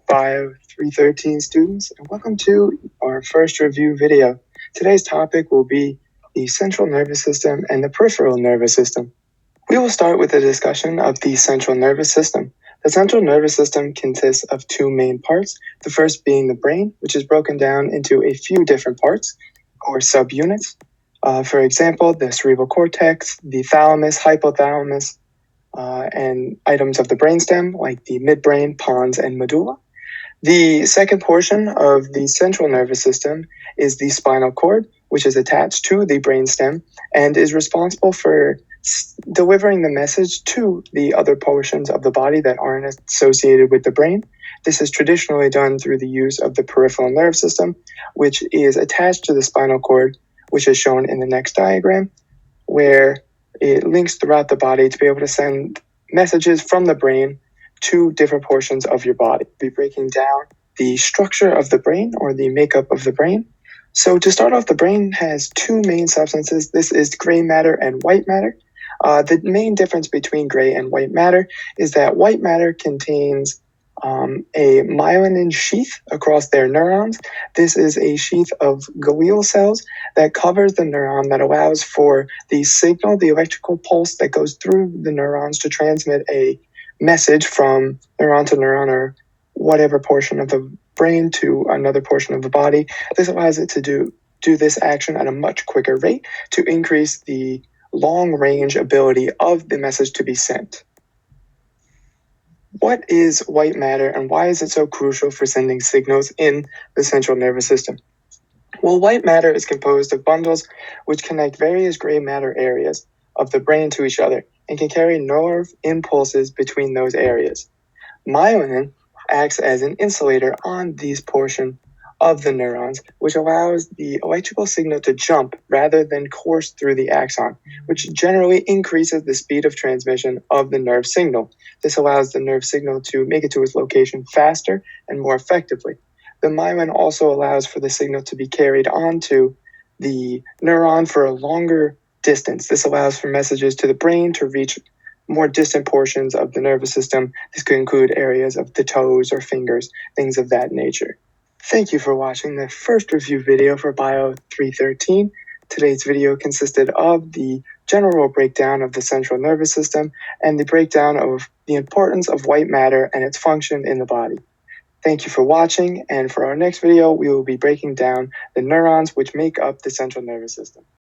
BIOL313 students, and welcome to our first review video. Today's topic will be the central nervous system and the peripheral nervous system. We will start with a discussion of the central nervous system. The central nervous system consists of two main parts, the first being the brain, which is broken down into a few different parts or subunits. For example, the cerebral cortex, the thalamus, hypothalamus, and items of the brainstem like the midbrain, pons, and medulla. The second portion of the central nervous system is the spinal cord, which is attached to the brainstem and is responsible for delivering the message to the other portions of the body that aren't associated with the brain. This is traditionally done through the use of the peripheral nerve system, which is attached to the spinal cord, which is shown in the next diagram, where it links throughout the body to be able to send messages from the brain to different portions of your body. We'll be breaking down the structure of the brain or the makeup of the brain. So to start off, the brain has two main substances. This is gray matter and white matter. The main difference between gray and white matter is that white matter contains a myelin sheath across their neurons. This is a sheath of glial cells that covers the neuron that allows for the signal, the electrical pulse that goes through the neurons to transmit a message from neuron to neuron or whatever portion of the brain to another portion of the body. This allows it to do this action at a much quicker rate to increase the long-range ability of the message to be sent. What is white matter and why is it so crucial for sending signals in the central nervous system? Well, white matter is composed of bundles which connect various gray matter areas of the brain to each other and can carry nerve impulses between those areas. Myelin acts as an insulator on these portions of the neurons, which allows the electrical signal to jump rather than course through the axon, which generally increases the speed of transmission of the nerve signal. This allows the nerve signal to make it to its location faster and more effectively. The myelin also allows for the signal to be carried onto the neuron for a longer distance. This allows for messages to the brain to reach more distant portions of the nervous system. This could include areas of the toes or fingers, things of that nature. Thank you for watching the first review video for BIO313. Today's video consisted of the general breakdown of the central nervous system and the breakdown of the importance of white matter and its function in the body. Thank you for watching, and for our next video, we will be breaking down the neurons which make up the central nervous system.